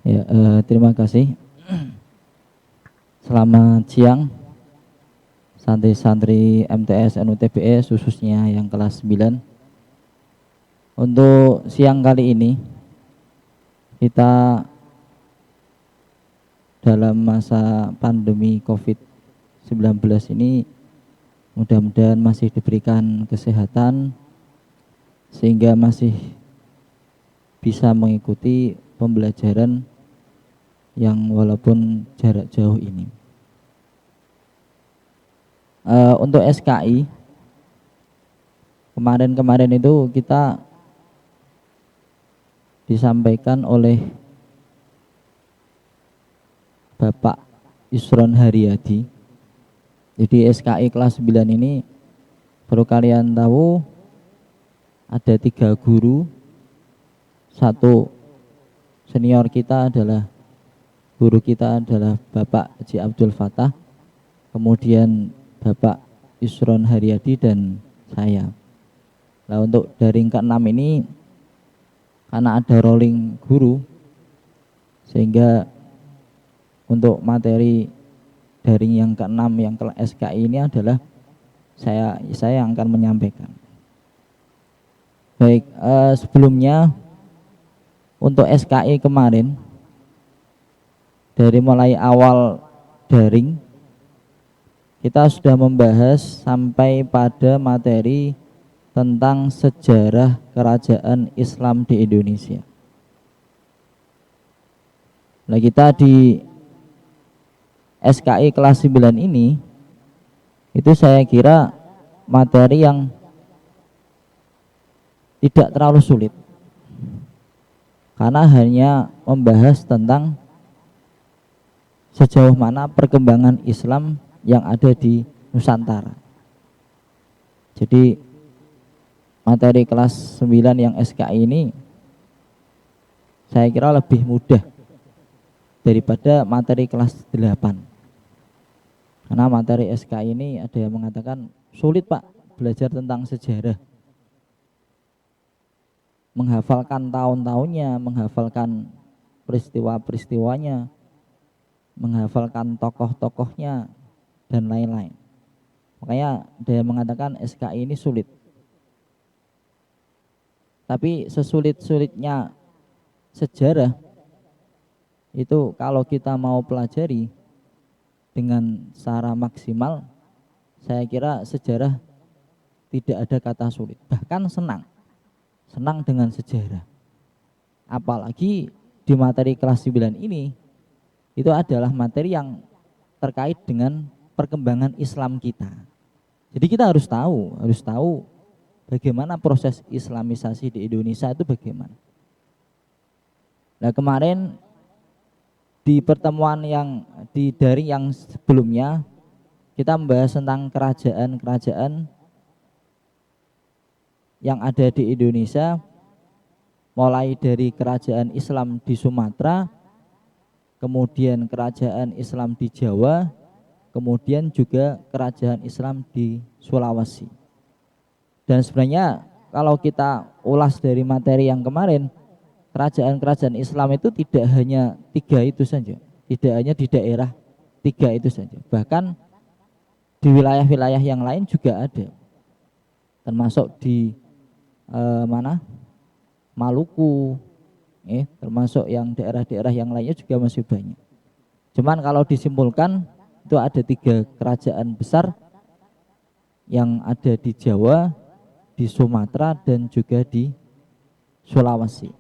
Ya, terima kasih. Selamat siang, santri-santri MTS NUTBS khususnya yang kelas 9. Untuk siang kali ini, kita dalam masa pandemi COVID-19 ini mudah-mudahan masih diberikan kesehatan sehingga masih bisa mengikuti pembelajaran yang walaupun jarak jauh ini. Untuk SKI, kemarin itu kita disampaikan oleh Bapak Yusron Haryadi. Jadi SKI kelas 9 ini perlu kalian tahu ada 3 guru. Satu senior kita adalah guru kita adalah Bapak Haji Abdul Fatah, kemudian Bapak Yusron Haryadi dan saya. Nah, untuk daring ke-6 ini karena ada rolling guru sehingga untuk materi daring yang ke-6 yang ke SKI ini adalah saya yang akan menyampaikan. Baik, sebelumnya untuk SKI kemarin dari mulai awal daring kita sudah membahas sampai pada materi tentang sejarah kerajaan Islam di Indonesia. Nah, kita di SKI kelas 9 ini itu saya kira materi yang tidak terlalu sulit karena hanya membahas tentang sejauh mana perkembangan Islam yang ada di Nusantara. Jadi materi kelas 9 yang SKI ini saya kira lebih mudah daripada materi kelas 8. Karena materi SKI ini ada yang mengatakan sulit Pak belajar tentang sejarah. Menghafalkan tahun-tahunnya, menghafalkan peristiwa-peristiwanya, menghafalkan tokoh-tokohnya dan lain-lain. Makanya ada yang mengatakan SKI ini sulit. Tapi sesulit-sulitnya sejarah itu kalau kita mau pelajari dengan secara maksimal, saya kira sejarah tidak ada kata sulit, bahkan senang dengan sejarah. Apalagi di materi kelas 9 ini itu adalah materi yang terkait dengan perkembangan Islam kita. Jadi kita harus tahu bagaimana proses Islamisasi di Indonesia itu bagaimana. Nah, kemarin di pertemuan yang di daring yang sebelumnya kita membahas tentang kerajaan-kerajaan yang ada di Indonesia, mulai dari kerajaan Islam di Sumatera, kemudian kerajaan Islam di Jawa, kemudian juga kerajaan Islam di Sulawesi. Dan sebenarnya kalau kita ulas dari materi yang kemarin, kerajaan-kerajaan Islam itu tidak hanya 3 itu saja, tidak hanya di daerah 3 itu saja, bahkan di wilayah-wilayah yang lain juga ada, termasuk di Maluku, termasuk yang daerah-daerah yang lainnya juga masih banyak. Cuman kalau disimpulkan itu ada 3 kerajaan besar yang ada di Jawa, di Sumatera dan juga di Sulawesi.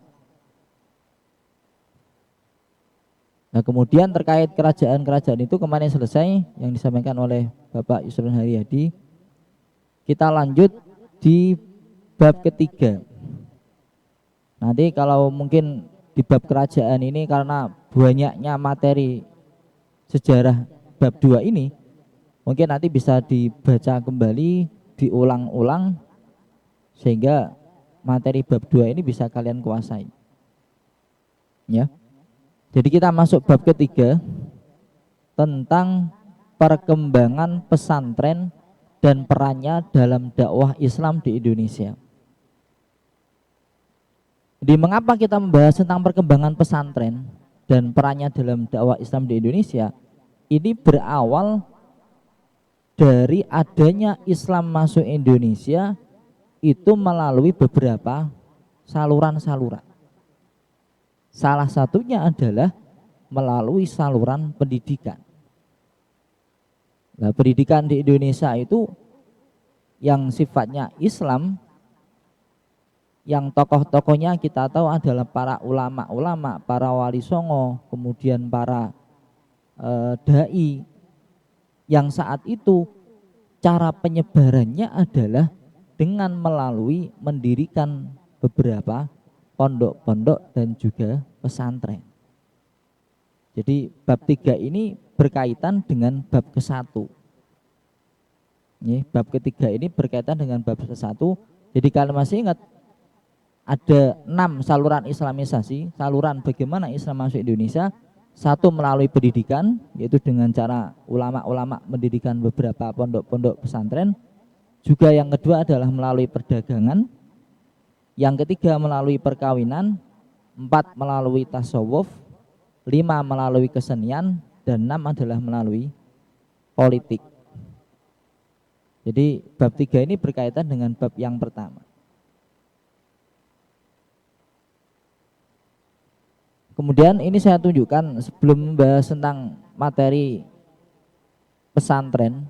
Nah, kemudian terkait kerajaan-kerajaan itu kemarin selesai yang disampaikan oleh Bapak Yusron Haryadi. Kita lanjut di bab ketiga. Nanti kalau mungkin di bab kerajaan ini karena banyaknya materi sejarah bab 2 ini, mungkin nanti bisa dibaca kembali, diulang-ulang sehingga materi bab 2 ini bisa kalian kuasai. Ya. Jadi kita masuk bab ketiga tentang perkembangan pesantren dan perannya dalam dakwah Islam di Indonesia. Jadi mengapa kita membahas tentang perkembangan pesantren dan perannya dalam dakwah Islam di Indonesia ini berawal dari adanya Islam masuk Indonesia itu melalui beberapa saluran-saluran. Salah satunya adalah melalui saluran pendidikan. Nah, pendidikan di Indonesia itu yang sifatnya Islam, yang tokoh-tokohnya kita tahu adalah para ulama-ulama, para wali songo, kemudian para dai, yang saat itu cara penyebarannya adalah dengan melalui mendirikan beberapa pondok-pondok dan juga pesantren. Jadi bab 3 ini berkaitan dengan bab ke-1. Bab ketiga ini berkaitan dengan bab ke-1. Jadi kalian masih ingat ada 6 saluran islamisasi, saluran bagaimana Islam masuk Indonesia. 1 melalui pendidikan, yaitu dengan cara ulama-ulama mendirikan beberapa pondok-pondok pesantren. Juga yang kedua adalah melalui perdagangan. Yang ketiga melalui perkawinan. 4 melalui tasawuf. 5 melalui kesenian. Dan 6 adalah melalui politik. Jadi bab 3 ini berkaitan dengan bab yang pertama. Kemudian ini saya tunjukkan sebelum membahas tentang materi pesantren,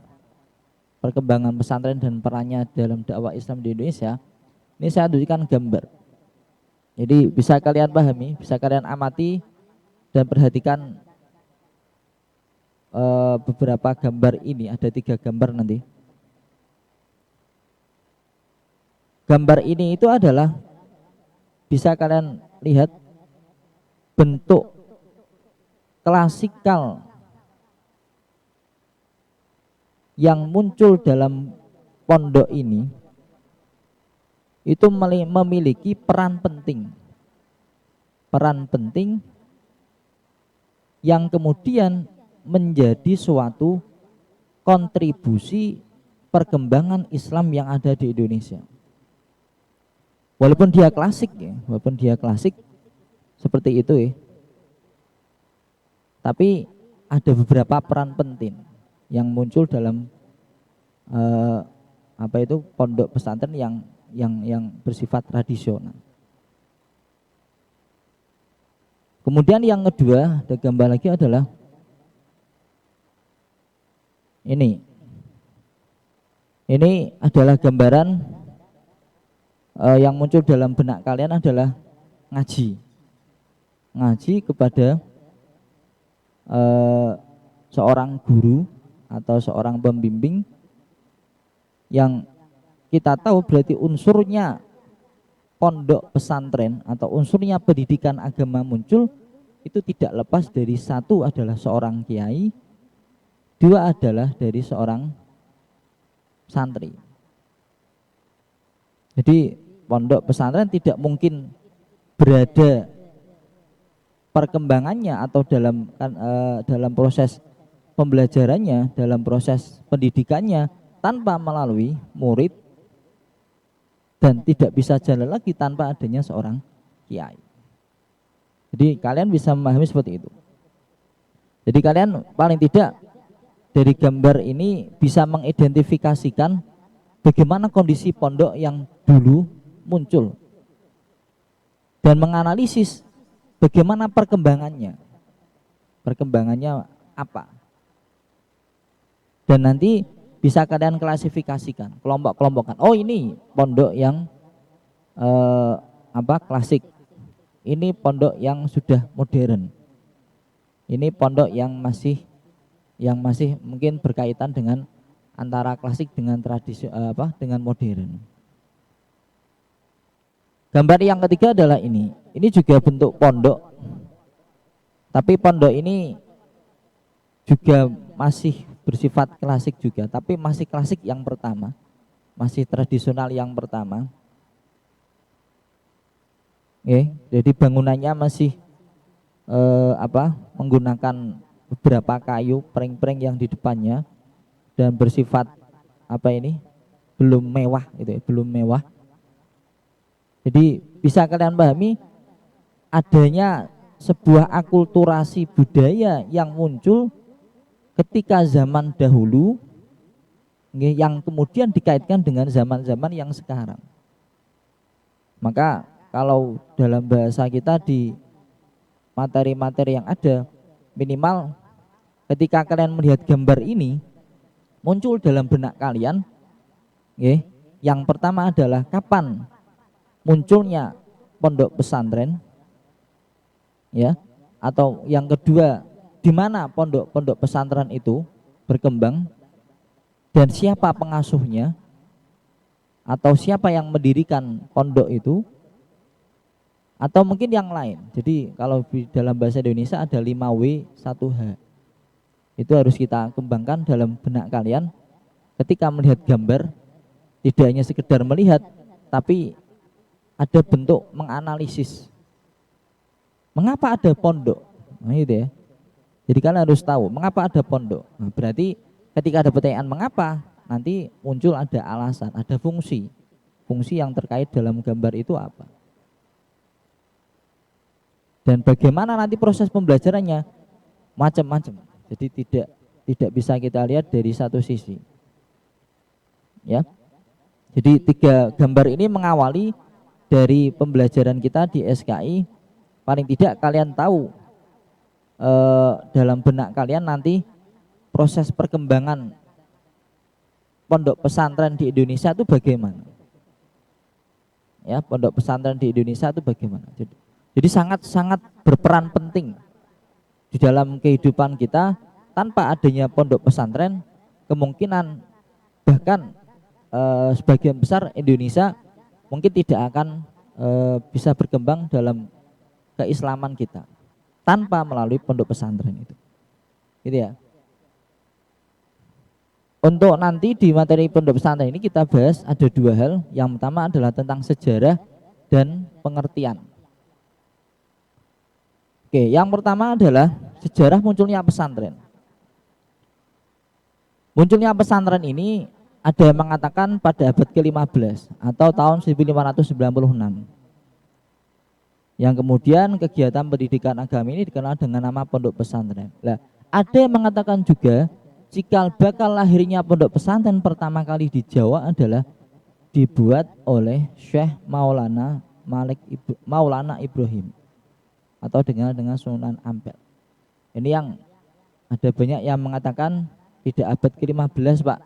perkembangan pesantren dan perannya dalam dakwah Islam di Indonesia. Ini saya tunjukkan gambar. Jadi bisa kalian pahami, bisa kalian amati dan perhatikan beberapa gambar ini. Ada 3 gambar nanti. Gambar ini itu adalah bisa kalian lihat bentuk klasikal yang muncul dalam pondok ini itu memiliki peran penting yang kemudian menjadi suatu kontribusi perkembangan Islam yang ada di Indonesia. Walaupun dia klasik ya, seperti itu ya. Tapi ada beberapa peran penting yang muncul dalam pondok pesantren yang bersifat tradisional. Kemudian yang kedua, ada gambar lagi adalah ini. Ini adalah gambaran yang muncul dalam benak kalian adalah ngaji kepada seorang guru atau seorang pembimbing yang kita tahu berarti unsurnya pondok pesantren atau unsurnya pendidikan agama muncul itu tidak lepas dari 1 adalah seorang kiai, 2 adalah dari seorang santri. Jadi pondok pesantren tidak mungkin berada perkembangannya atau dalam proses pembelajarannya, dalam proses pendidikannya tanpa melalui murid, dan tidak bisa jalan lagi tanpa adanya seorang kiai. Jadi kalian bisa memahami seperti itu. Jadi kalian paling tidak dari gambar ini bisa mengidentifikasikan bagaimana kondisi pondok yang dulu muncul dan menganalisis bagaimana perkembangannya apa, dan nanti bisa kalian klasifikasikan, kelompok-kelompokkan. Oh, ini pondok yang klasik, ini pondok yang sudah modern, ini pondok yang masih mungkin berkaitan dengan antara klasik dengan tradisi dengan modern. Gambar yang ketiga adalah ini juga bentuk pondok, tapi pondok ini juga masih bersifat klasik juga, tapi masih klasik yang pertama, masih tradisional yang pertama. Jadi bangunannya masih menggunakan beberapa kayu pring-pring yang di depannya dan bersifat belum mewah belum mewah. Jadi bisa kalian pahami adanya sebuah akulturasi budaya yang muncul ketika zaman dahulu, yang kemudian dikaitkan dengan zaman-zaman yang sekarang. Maka kalau dalam bahasa kita di materi-materi yang ada, minimal ketika kalian melihat gambar ini muncul dalam benak kalian, yang pertama adalah kapan munculnya pondok pesantren, ya, atau yang kedua di mana pondok pesantren itu berkembang dan siapa pengasuhnya atau siapa yang mendirikan pondok itu, atau mungkin yang lain. Jadi kalau di dalam bahasa Indonesia ada 5W 1H. Itu harus kita kembangkan dalam benak kalian ketika melihat gambar, tidak hanya sekedar melihat tapi ada bentuk menganalisis. Mengapa ada pondok? Nah, itu ya. Jadi kalian harus tahu mengapa ada pondok. Nah, berarti ketika ada pertanyaan mengapa, nanti muncul ada alasan, ada fungsi. Fungsi yang terkait dalam gambar itu apa? Dan bagaimana nanti proses pembelajarannya? Macam-macam. Jadi tidak bisa kita lihat dari satu sisi. Ya. Jadi 3 gambar ini mengawali dari pembelajaran kita di SKI. Paling tidak kalian tahu dalam benak kalian nanti proses perkembangan pondok pesantren di Indonesia itu bagaimana. Ya, pondok pesantren di Indonesia itu bagaimana. Jadi sangat-sangat berperan penting di dalam kehidupan kita. Tanpa adanya pondok pesantren, kemungkinan bahkan sebagian besar Indonesia mungkin tidak akan bisa berkembang dalam keislaman kita tanpa melalui pondok pesantren itu. Gitu ya. Untuk nanti di materi pondok pesantren ini kita bahas ada 2 hal. Yang pertama adalah tentang sejarah dan pengertian. Oke, yang pertama adalah sejarah munculnya pesantren. Munculnya pesantren ini ada yang mengatakan pada abad ke-15 atau tahun 1596. Yang kemudian kegiatan pendidikan agama ini dikenal dengan nama pondok pesantren. Nah, ada yang mengatakan juga cikal bakal lahirnya pondok pesantren pertama kali di Jawa adalah dibuat oleh Syekh Maulana Ibrahim atau dengan Sunan Ampel. Ini yang ada banyak yang mengatakan tidak abad ke-15, Pak.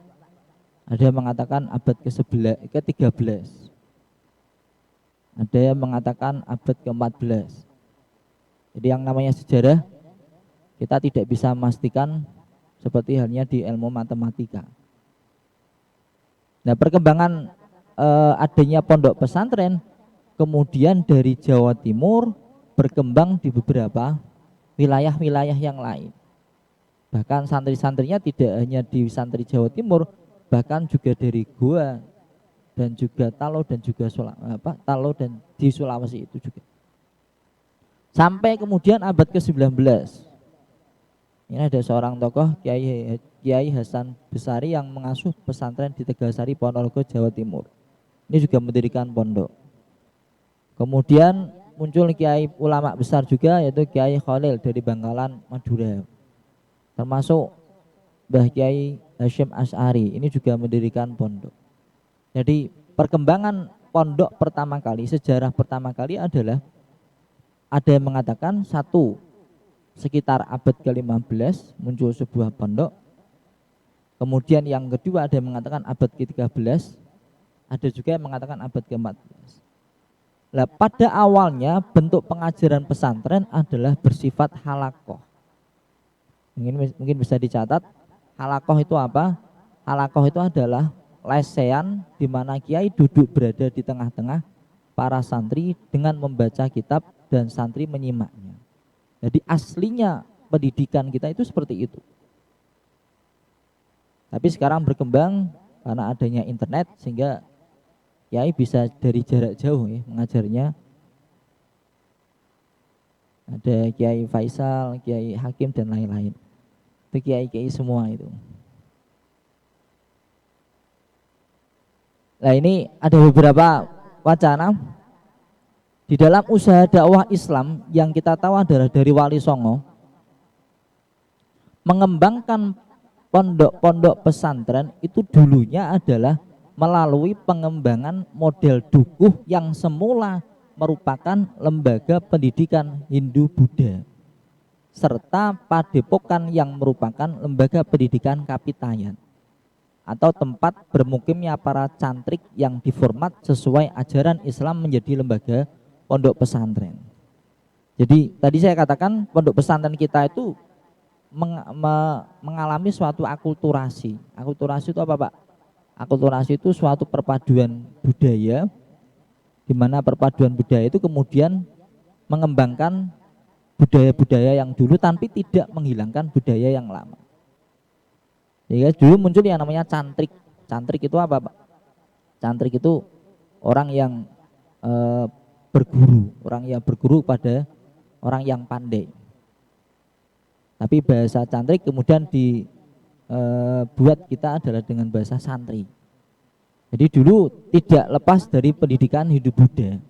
Ada yang mengatakan abad ke-13. Ada yang mengatakan abad ke-14. Jadi yang namanya sejarah kita tidak bisa memastikan, seperti halnya di ilmu matematika. Nah, perkembangan adanya pondok pesantren kemudian dari Jawa Timur berkembang di beberapa wilayah-wilayah yang lain. Bahkan santri-santrinya tidak hanya di santri Jawa Timur, bahkan juga dari Goa dan juga Talo dan juga di Sulawesi itu juga. Sampai kemudian abad ke-19. Ini ada seorang tokoh Kiai Hasan Besari yang mengasuh pesantren di Tegasari, Ponorogo, Jawa Timur. Ini juga mendirikan pondok. Kemudian muncul kiai ulama besar juga, yaitu Kiai Khalil dari Bangkalan, Madura. Termasuk Mbah Kiai Hasyim Asy'ari, ini juga mendirikan pondok. Jadi perkembangan pondok pertama kali, sejarah pertama kali adalah ada yang mengatakan sekitar abad ke-15 muncul sebuah pondok. Kemudian yang kedua ada yang mengatakan abad ke-13, ada juga yang mengatakan abad ke-14. Nah, pada awalnya bentuk pengajaran pesantren adalah bersifat halakoh. Mungkin bisa dicatat, halakoh itu apa? Halakoh itu adalah lesehan di mana kiai duduk berada di tengah-tengah para santri dengan membaca kitab dan santri menyimaknya. Jadi aslinya pendidikan kita itu seperti itu. Tapi sekarang berkembang karena adanya internet sehingga kiai bisa dari jarak jauh ya mengajarnya. Ada Kiai Faisal, Kiai Hakim dan lain-lain. Itu kiai-kiai semua itu. Nah, ini ada beberapa wacana Di dalam usaha dakwah Islam yang kita tahu adalah dari Wali Songo, mengembangkan pondok-pondok pesantren itu dulunya adalah melalui pengembangan model dukuh yang semula merupakan lembaga pendidikan Hindu-Buddha, serta padepokan yang merupakan lembaga pendidikan kapitayan atau tempat bermukimnya para cantrik yang diformat sesuai ajaran Islam menjadi lembaga pondok pesantren. Jadi tadi saya katakan pondok pesantren kita itu mengalami suatu akulturasi. Akulturasi itu apa, Pak? Akulturasi itu suatu perpaduan budaya, di mana perpaduan budaya itu kemudian mengembangkan budaya-budaya yang dulu tapi tidak menghilangkan budaya yang lama. Ya, dulu muncul yang namanya cantrik. Cantrik itu apa, Pak? Cantrik itu orang yang berguru, orang yang berguru pada orang yang pandai. Tapi bahasa cantrik kemudian dibuat kita adalah dengan bahasa santri. Jadi dulu tidak lepas dari pendidikan Hindu-Buddha.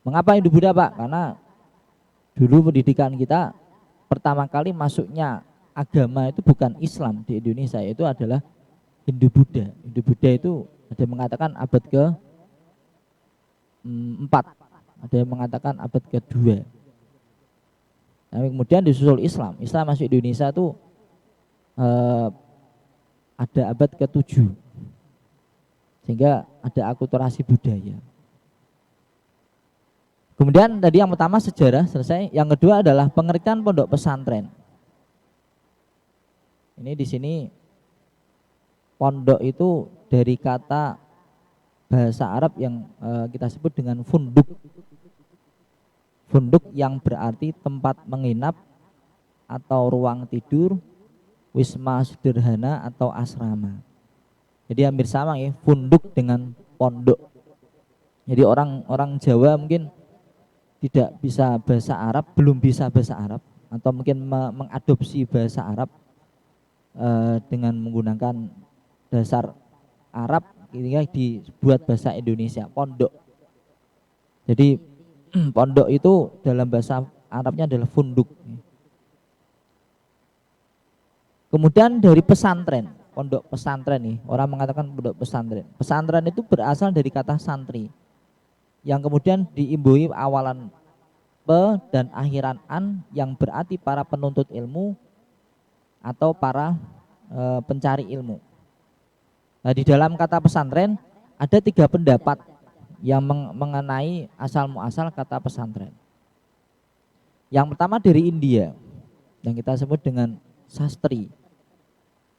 Mengapa Hindu-Buddha, Pak? Karena dulu pendidikan kita pertama kali masuknya agama itu bukan Islam di Indonesia, itu adalah Hindu-Buddha. Hindu-Buddha itu ada yang mengatakan abad ke-4, ada yang mengatakan abad ke-2. Nah, kemudian disusul Islam. Islam masuk Indonesia itu ada abad ke-7, sehingga ada akulturasi budaya. Kemudian tadi yang pertama sejarah selesai, yang kedua adalah pengertian pondok pesantren. Ini di sini pondok itu dari kata bahasa Arab yang kita sebut dengan funduk. Funduk yang berarti tempat menginap atau ruang tidur, wisma sederhana atau asrama. Jadi hampir sama ya, funduk dengan pondok. Jadi orang Jawa mungkin tidak bisa bahasa Arab, belum bisa bahasa Arab, atau mungkin mengadopsi bahasa Arab dengan menggunakan dasar Arab, ini dibuat bahasa Indonesia, pondok. Jadi pondok itu dalam bahasa Arabnya adalah funduk. Kemudian dari pesantren, pondok pesantren nih, orang mengatakan pondok pesantren. Pesantren itu berasal dari kata santri, yang kemudian diimbuhi awalan pe dan akhiran an, yang berarti para penuntut ilmu atau para pencari ilmu. Nah, di dalam kata pesantren ada 3 pendapat yang mengenai asal muasal kata pesantren. Yang pertama dari India, yang kita sebut dengan sastri,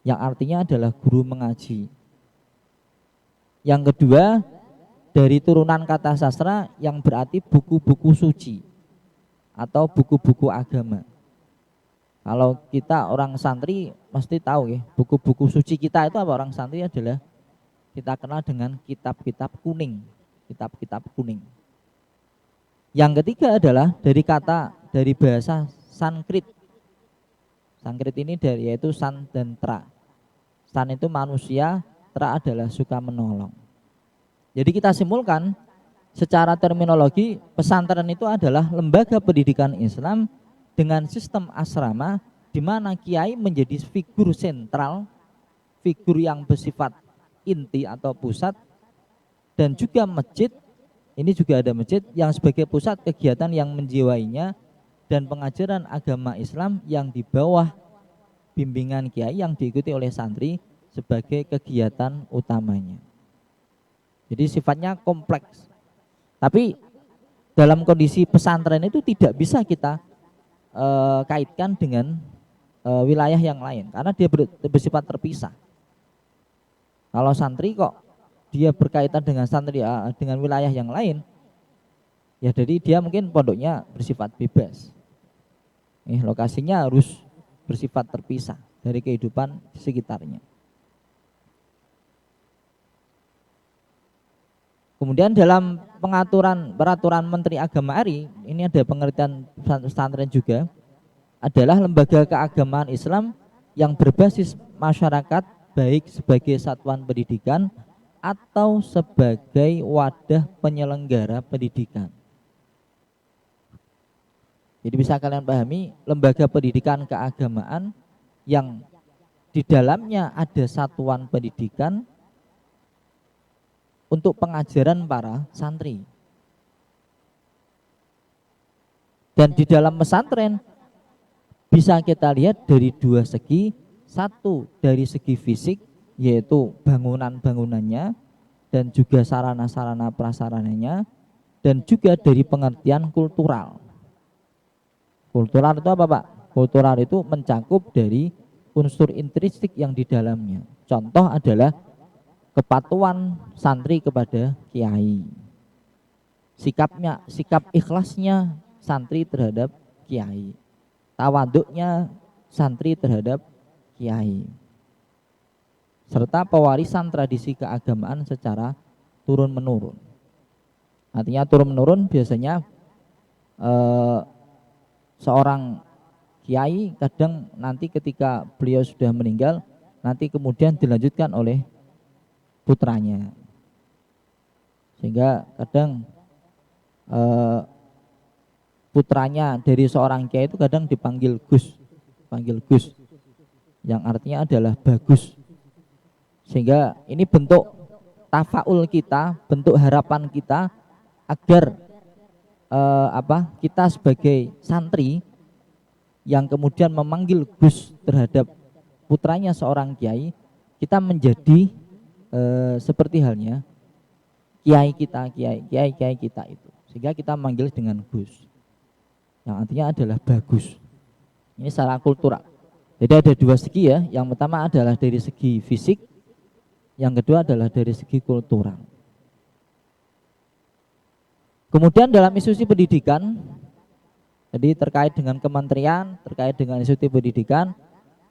yang artinya adalah guru mengaji. Yang kedua dari turunan kata sastra, yang berarti buku-buku suci atau buku-buku agama. Kalau kita orang santri pasti tahu ya, buku-buku suci kita itu apa? Orang santri adalah kita kenal dengan kitab-kitab kuning, kitab-kitab kuning. Yang ketiga adalah dari bahasa Sanskrit. Sanskrit ini yaitu san dan tra. San itu manusia, tra adalah suka menolong. Jadi kita simpulkan secara terminologi, pesantren itu adalah lembaga pendidikan Islam dengan sistem asrama, di mana kiai menjadi figur sentral, figur yang bersifat inti atau pusat, dan juga masjid. Ini juga ada masjid yang sebagai pusat kegiatan yang menjiwainya, dan pengajaran agama Islam yang di bawah bimbingan kiai yang diikuti oleh santri sebagai kegiatan utamanya. Jadi sifatnya kompleks. Tapi dalam kondisi pesantren itu tidak bisa kita kaitkan dengan wilayah yang lain, karena dia bersifat terpisah. Kalau santri kok dia berkaitan dengan santri dengan wilayah yang lain, ya jadi dia mungkin pondoknya bersifat bebas. Lokasinya harus bersifat terpisah dari kehidupan sekitarnya. Kemudian dalam peraturan Menteri Agama RI, ini ada pengertian pesantren juga, adalah lembaga keagamaan Islam yang berbasis masyarakat, baik sebagai satuan pendidikan atau sebagai wadah penyelenggara pendidikan. Jadi bisa kalian pahami lembaga pendidikan keagamaan yang di dalamnya ada satuan pendidikan untuk pengajaran para santri. Dan di dalam pesantren bisa kita lihat dari dua segi, satu dari segi fisik yaitu bangunan-bangunannya dan juga sarana-sarana prasarananya, dan juga dari pengertian kultural. Kultural itu apa Pak? Kultural itu mencakup dari unsur intrinsik yang di dalamnya. Contoh adalah kepatuhan santri kepada kiai. Sikapnya, sikap ikhlasnya santri terhadap kiai. Tawaduknya santri terhadap kiai. Serta pewarisan tradisi keagamaan secara turun-menurun. Artinya turun-menurun biasanya seorang kiai kadang nanti ketika beliau sudah meninggal, nanti kemudian dilanjutkan oleh putranya. Sehingga kadang putranya dari seorang kiai itu kadang dipanggil Gus, panggil Gus, yang artinya adalah bagus. Sehingga ini bentuk tafaul kita, bentuk harapan kita agar kita sebagai santri yang kemudian memanggil Gus terhadap putranya seorang kiai, kita menjadi seperti halnya kiai kita itu, sehingga kita manggil dengan Gus, yang artinya adalah bagus. Ini secara kultural. Jadi ada dua segi ya. Yang pertama adalah dari segi fisik, yang kedua adalah dari segi kultural. Kemudian dalam institusi pendidikan, jadi terkait dengan kementerian, terkait dengan institusi pendidikan,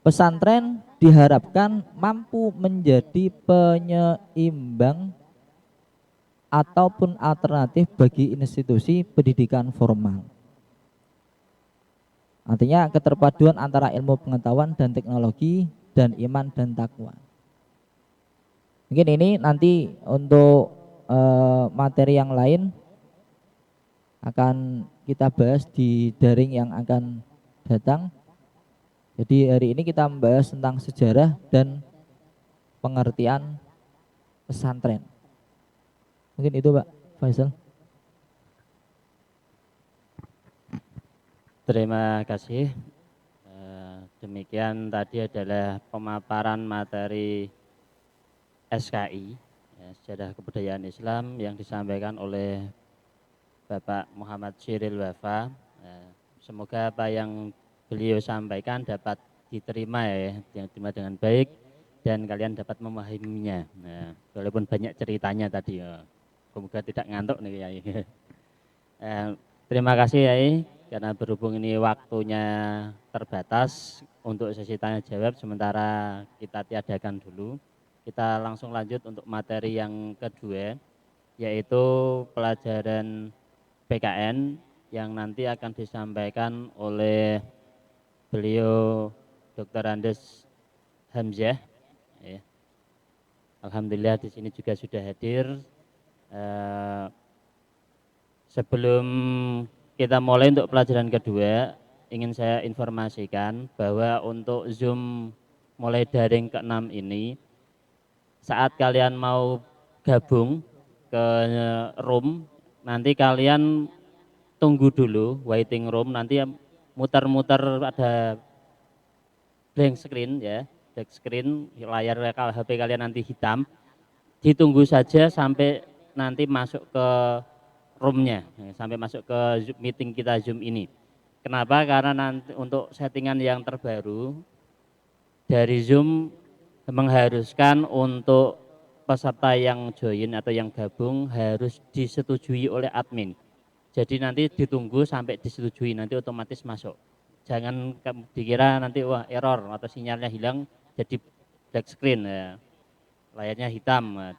pesantren diharapkan mampu menjadi penyeimbang ataupun alternatif bagi institusi pendidikan formal. Artinya keterpaduan antara ilmu pengetahuan dan teknologi dan iman dan takwa. Mungkin ini nanti untuk materi yang lain akan kita bahas di daring yang akan datang. Jadi hari ini kita membahas tentang sejarah dan pengertian pesantren. Mungkin itu Pak Faisal. Terima kasih. Demikian tadi adalah pemaparan materi SKI, Sejarah Kebudayaan Islam, yang disampaikan oleh Bapak Muhammad Syiril Wafa. Semoga apa yang beliau sampaikan dapat diterima yang diterima dengan baik dan kalian dapat memahaminya. Walaupun banyak ceritanya tadi, semoga tidak ngantuk nih Yai. Terima kasih Yai, karena berhubung ini waktunya terbatas untuk sesi tanya jawab, sementara kita tiadakan dulu. Kita langsung lanjut untuk materi yang kedua, yaitu pelajaran PKN yang nanti akan disampaikan oleh beliau Dr. Andes Hamzah. Alhamdulillah di sini juga sudah hadir. Sebelum kita mulai untuk pelajaran kedua, ingin saya informasikan bahwa untuk Zoom mulai daring ke-6 ini, saat kalian mau gabung ke room, nanti kalian tunggu dulu, waiting room, nanti muter-muter ada blank screen ya, black screen, layar HP kalian nanti hitam, ditunggu saja sampai nanti masuk ke roomnya, sampai masuk ke meeting kita Zoom ini. Kenapa? Karena nanti untuk settingan yang terbaru dari Zoom mengharuskan untuk peserta yang join atau yang gabung harus disetujui oleh admin. Jadi nanti ditunggu sampai disetujui, nanti otomatis masuk. Jangan dikira nanti wah error atau sinyalnya hilang jadi black screen, layarnya hitam.